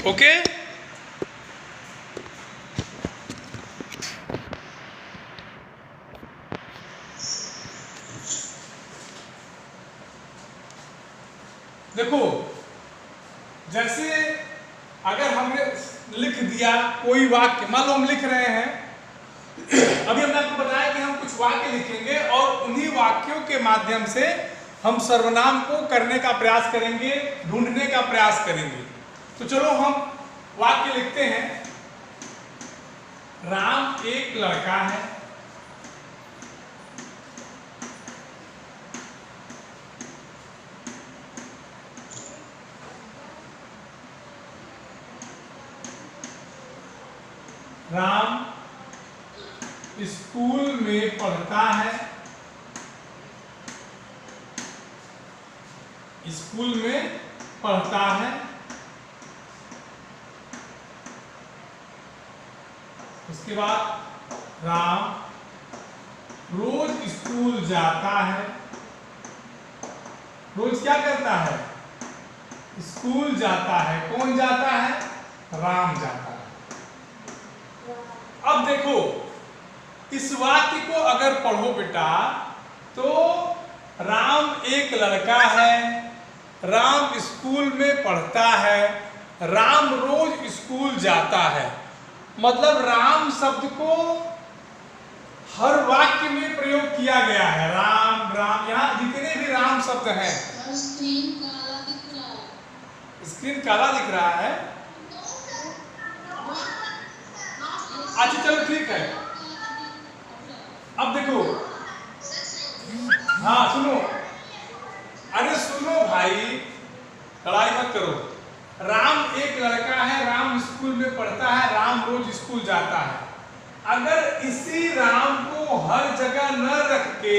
Okay. देखो, जैसे अगर हमने लिख दिया कोई वाक्य, मान लो हम लिख रहे हैं, अभी हमने आपको बताया कि हम कुछ वाक्य लिखेंगे और उन्हीं वाक्यों के माध्यम से हम सर्वनाम को करने का प्रयास करेंगे, ढूंढने का प्रयास करेंगे। तो चलो हम वाक्य लिखते हैं। राम एक लड़का है। राम स्कूल में पढ़ता है। स्कूल में पढ़ता है। उसके बाद राम रोज स्कूल जाता है। रोज क्या करता है? स्कूल जाता है। कौन जाता है? राम जाता है। अब देखो, इस वाक्य को अगर पढ़ो बेटा, तो राम एक लड़का है, राम स्कूल में पढ़ता है, राम रोज स्कूल जाता है। मतलब राम शब्द को हर वाक्य में प्रयोग किया गया है। राम राम, यहाँ जितने भी राम शब्द हैं। स्क्रीन काला दिख रहा है। अच्छा चलो ठीक है। अब देखो, हाँ सुनो, अरे सुनो भाई, लड़ाई मत करो। राम एक लड़का है, राम स्कूल में पढ़ता है, राम रोज स्कूल जाता है। अगर इसी राम को हर जगह न रख के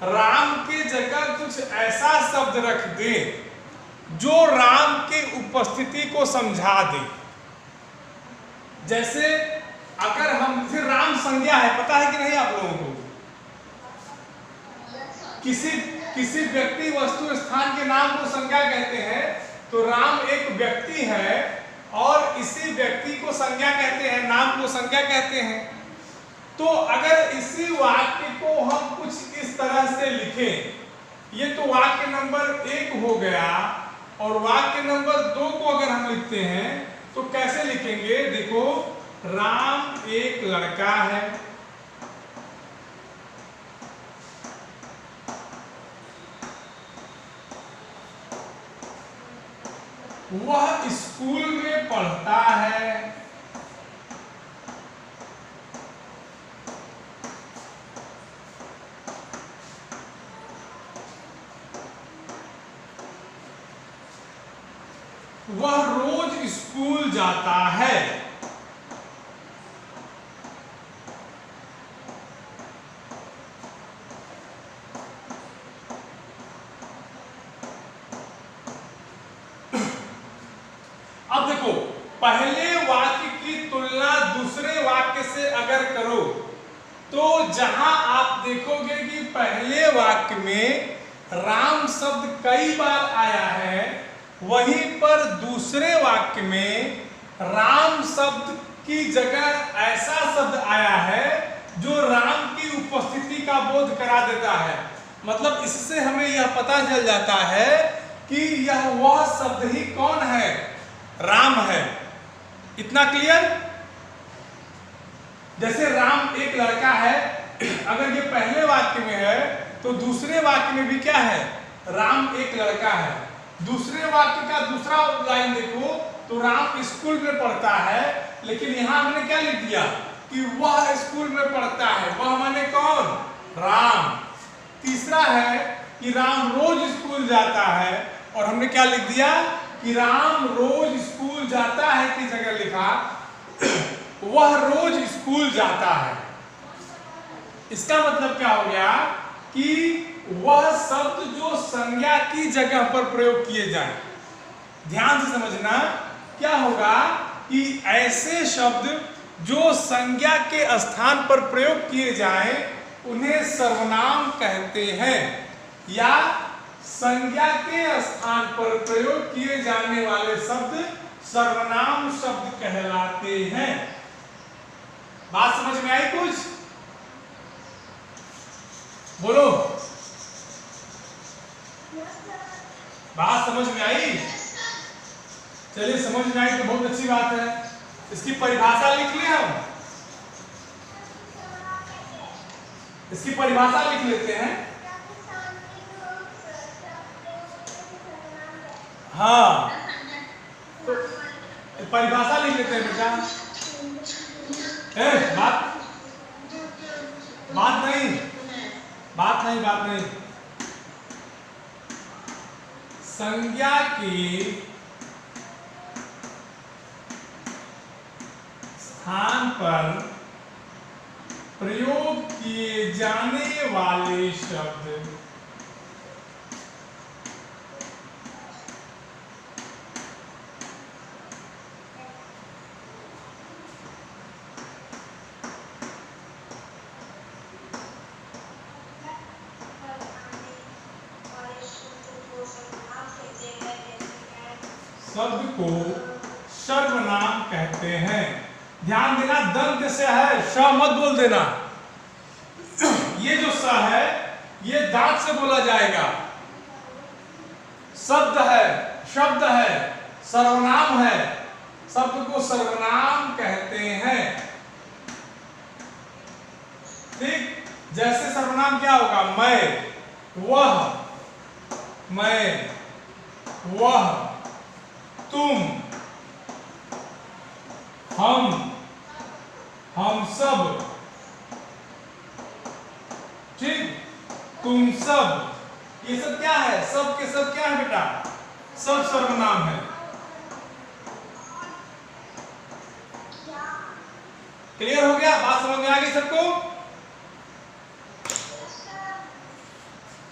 राम के जगह कुछ ऐसा शब्द रख दे जो राम के उपस्थिति को समझा दे। जैसे अगर हम, फिर राम संज्ञा है, पता है कि नहीं आप लोगों को? किसी व्यक्ति वस्तु स्थान के नाम को संज्ञा कहते हैं। तो राम एक व्यक्ति है और इसी व्यक्ति को संज्ञा कहते हैं, नाम को संज्ञा कहते हैं। तो अगर इसी वाक्य को हम कुछ इस तरह से लिखें, ये तो वाक्य नंबर 1 हो गया, और वाक्य नंबर 2 को अगर हम लिखते हैं तो कैसे लिखेंगे? देखो, राम एक लड़का है, वह स्कूल में पढ़ता है, वह रोज स्कूल जाता है। अब देखो, पहले वाक्य की तुलना दूसरे वाक्य से अगर करो तो जहां आप देखोगे कि पहले वाक्य में राम शब्द कई बार आया है, वहीं पर दूसरे वाक्य में राम शब्द की जगह ऐसा शब्द आया है जो राम की उपस्थिति का बोध करा देता है। मतलब इससे हमें यह पता चल जाता है कि यह वह शब्द ही कौन है? राम है। इतना क्लियर? जैसे राम एक लड़का है, अगर ये पहले वाक्य में है तो दूसरे वाक्य में भी क्या है? राम एक लड़का है। दूसरे वाक्य का दूसरा लाइन देखो तो राम स्कूल में पढ़ता है, लेकिन यहां हमने क्या लिख दिया कि वह स्कूल में पढ़ता है। वह माने कौन? राम। तीसरा है कि राम रोज स्कूल जाता है, और हमने क्या लिख दिया कि राम रोज स्कूल जाता है की जगह लिखा वह रोज स्कूल जाता है। इसका मतलब क्या हो गया कि वह शब्द जो संज्ञा की जगह पर प्रयोग किए जाए। ध्यान से समझना, क्या होगा कि ऐसे शब्द जो संज्ञा के स्थान पर प्रयोग किए जाएं उन्हें सर्वनाम कहते हैं, या संज्ञा के स्थान पर प्रयोग किए जाने वाले शब्द सर्वनाम शब्द कहलाते हैं। बात समझ में आई कुछ? बोलो, बात समझ में आई? चलिए, समझ में आई तो बहुत अच्छी बात है। इसकी परिभाषा लिख लें हम, इसकी परिभाषा लिख लेते हैं। हाँ, तो परिभाषा लिख लेते हैं बेटा। बात नहीं। संज्ञा की स्थान पर प्रयोग किए जाने वाले शब्द शब्द को सर्वनाम कहते हैं। ध्यान देना, दंत से है, श मत बोल देना। ये जो स है ये दांत से बोला जाएगा। शब्द है, सर्वनाम है, शब्द को सर्वनाम कहते हैं। ठीक, जैसे सर्वनाम क्या होगा? मैं, वह, तुम, हम सब। ठीक, तुम सब, ये सब क्या है? सब के सब क्या है बेटा? सब सर्वनाम है। क्लियर हो गया? बात समझ में आ गई सबको?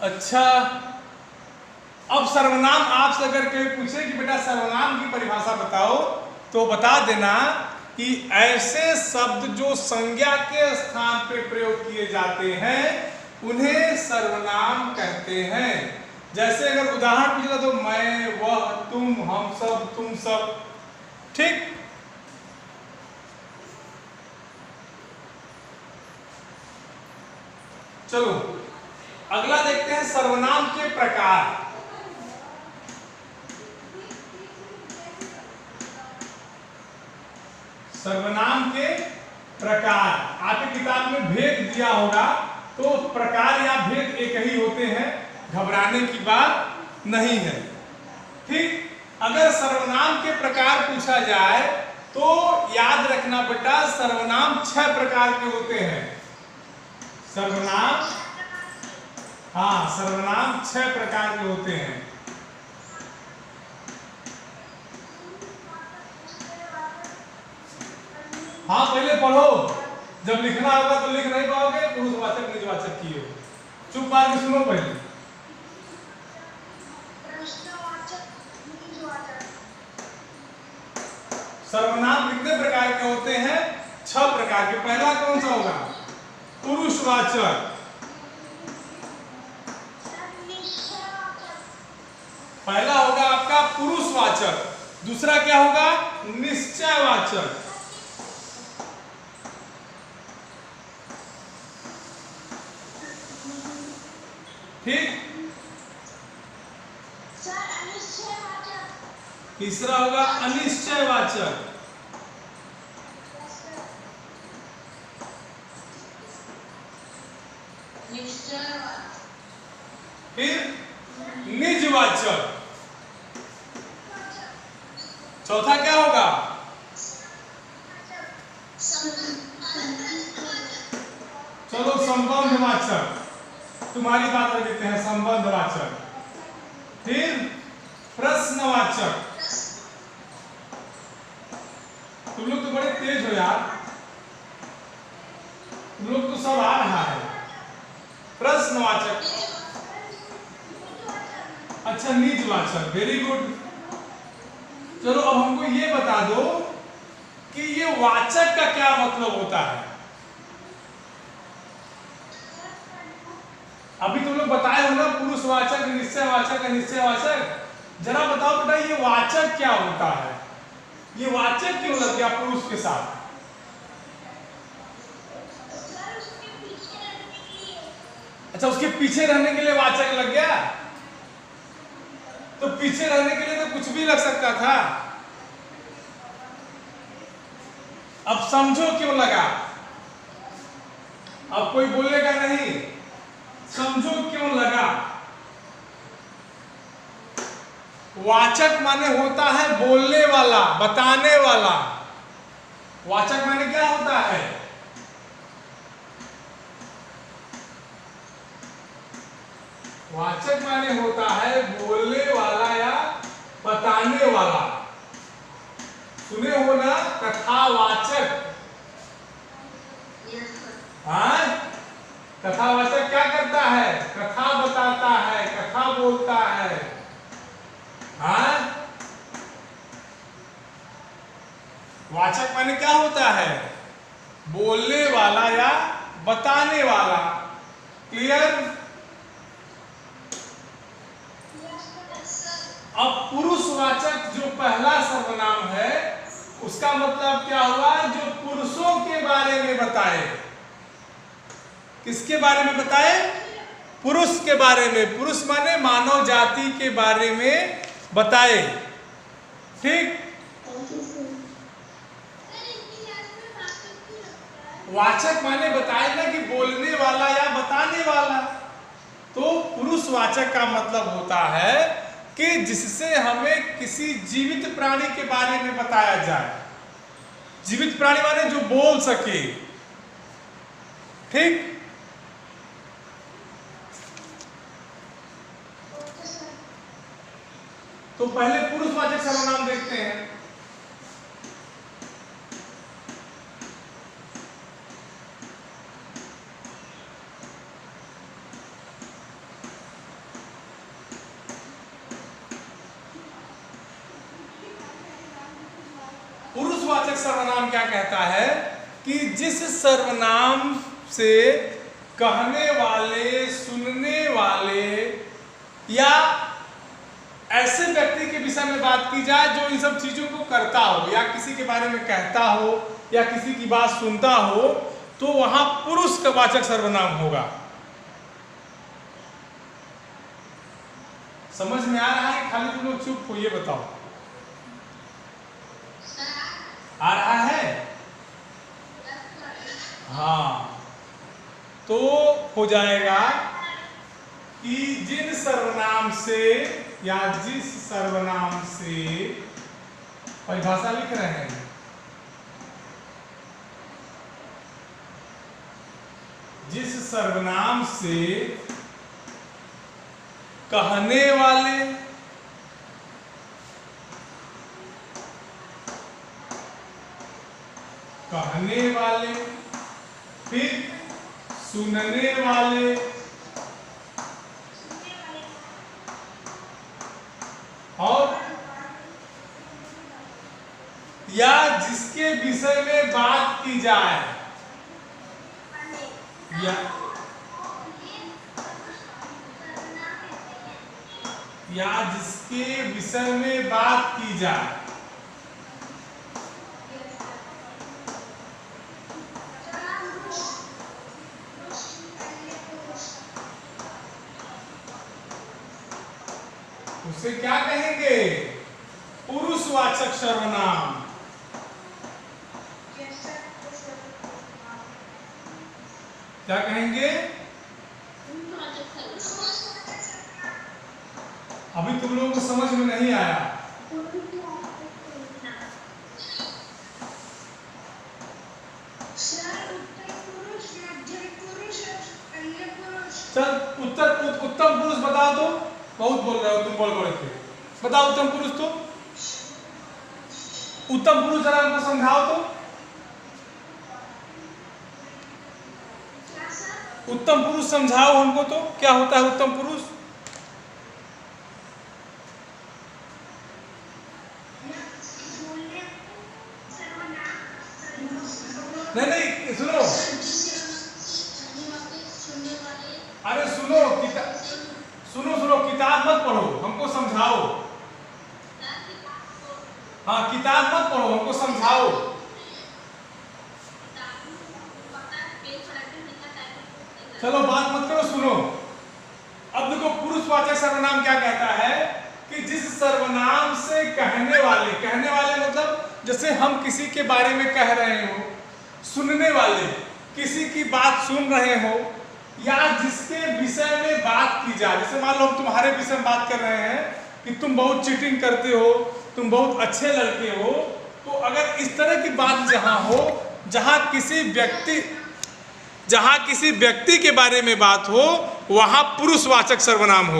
अच्छा, अब सर्वनाम आपसे अगर कोई पूछे कि बेटा सर्वनाम की परिभाषा बताओ, तो बता देना कि ऐसे शब्द जो संज्ञा के स्थान पे प्रयोग किए जाते हैं उन्हें सर्वनाम कहते हैं। जैसे अगर उदाहरण पूछा तो मैं, वह, तुम, हम सब, तुम सब। ठीक, चलो अगला देखते हैं सर्वनाम के प्रकार। सर्वनाम के प्रकार आपकी किताब में भेद दिया होगा, तो प्रकार या भेद एक ही होते हैं, घबराने की बात नहीं है। ठीक, अगर सर्वनाम के प्रकार पूछा जाए तो याद रखना बेटा, सर्वनाम 6 प्रकार के होते हैं। सर्वनाम 6 प्रकार के होते हैं। हाँ, पहले पढ़ो, जब लिखना होगा तो लिख नहीं पाओगे। पुरुषवाचक निजवाचक की हो, चुप मार के सुनो पहले। सर्वनाम कितने प्रकार के होते हैं? 6 प्रकार के। पहला कौन सा होगा? पुरुषवाचक। पहला होगा आपका पुरुषवाचक। दूसरा क्या होगा? निश्चयवाचक। ठीक, तीसरा होगा अनिश्चयवाचक। फिर निजवाचक। चौथा क्या होगा? चलो संबंधवाचक, तुम्हारी बात कर देते हैं, संबंधवाचक। फिर प्रश्नवाचक। तुम लोग तो बड़े तेज हो यार, तुम लोग तो सब आ रहा है। प्रश्नवाचक। अच्छा, निजवाचक, वेरी गुड। चलो अब हमको ये बता दो कि ये वाचक का क्या मतलब होता है। अभी तुम लोग बताए हो ना, पुरुषवाचक, निश्चयवाचक, अनिश्चयवाचक। जरा बताओ बेटा, ये वाचक क्या होता है? ये वाचक क्यों लग गया पुरुष के साथ? अच्छा, उसके पीछे रहने के लिए वाचक लग गया। तो पीछे रहने के लिए तो कुछ भी लग सकता था। अब समझो क्यों लगा। अब कोई बोलेगा नहीं, समझो क्यों लगा। वाचक माने होता है बोलने वाला, बताने वाला। वाचक माने क्या होता है? वाचक माने होता है बोलने वाला या बताने वाला। सुने हो ना, कथावाचक। हाँ, कथावाचक क्या करता है? कथा बताता है, कथा बोलता है। हाँ, वाचक माने क्या होता है? बोलने वाला या बताने वाला। क्लियर? अब पुरुषवाचक जो पहला सर्वनाम है उसका मतलब क्या हुआ? जो पुरुषों के बारे में बताए। किसके बारे में बताए? पुरुष के बारे में। पुरुष माने मानव जाति के बारे में बताए। ठीक? वाचक माने बताए ना कि बोलने वाला या बताने वाला। तो पुरुषवाचक का मतलब होता है कि जिससे हमें किसी जीवित प्राणी के बारे में बताया जाए। जीवित प्राणी माने जो बोल सके। ठीक? तो पहले पुरुषवाचक सर्वनाम देखते हैं। पुरुषवाचक सर्वनाम क्या कहता है कि जिस सर्वनाम से कहने वाले, सुनने वाले या ऐसे व्यक्ति के विषय में बात की जाए जो इन सब चीजों को करता हो, या किसी के बारे में कहता हो, या किसी की बात सुनता हो, तो वहां पुरुष का वाचक सर्वनाम होगा। समझ में आ रहा है? खाली तुम लोग चुप हो, ये बताओ। आ रहा है? हाँ, तो हो जाएगा कि जिन सर्वनाम से या जिस सर्वनाम से, परिभाषा लिख रहे हैं, जिस सर्वनाम से कहने वाले, फिर सुनने वाले और या जिसके विषय में बात की जाए, या जिसके विषय में बात की जाए। उसे क्या कहेंगे? पुरुषवाचक सर्वनाम। क्या कहेंगे? अभी तुम लोगों को समझ में नहीं आया। चल उत्तम पुरुष बताओ। तो बहुत बोल रहे हो तुम, बोल थे। बताओ उत्तम पुरुष। तो उत्तम पुरुष जरा हमको समझाओ। तो उत्तम पुरुष समझाओ हमको। तो क्या होता है उत्तम पुरुष? नहीं, सुनो। अरे सुनो, किताब मत पढ़ो, हमको समझाओ। हाँ, किताब मत पढ़ो, हमको समझाओ। चलो बात मत करो, सुनो। अब देखो पुरुषवाचक सर्वनाम क्या कहता है कि जिस सर्वनाम से कहने वाले मतलब जैसे हम किसी के बारे में कह रहे हो, सुनने वाले किसी की बात सुन रहे हो, या जिसके विषय में बात की जाए, जैसे मान लो हम तुम्हारे विषय में बात कर रहे हैं कि तुम बहुत चीटिंग करते हो, तुम बहुत अच्छे लड़के हो, तो अगर इस तरह की बात जहां हो, जहां किसी व्यक्ति के बारे में बात हो, वहां पुरुषवाचक सर्वनाम हो।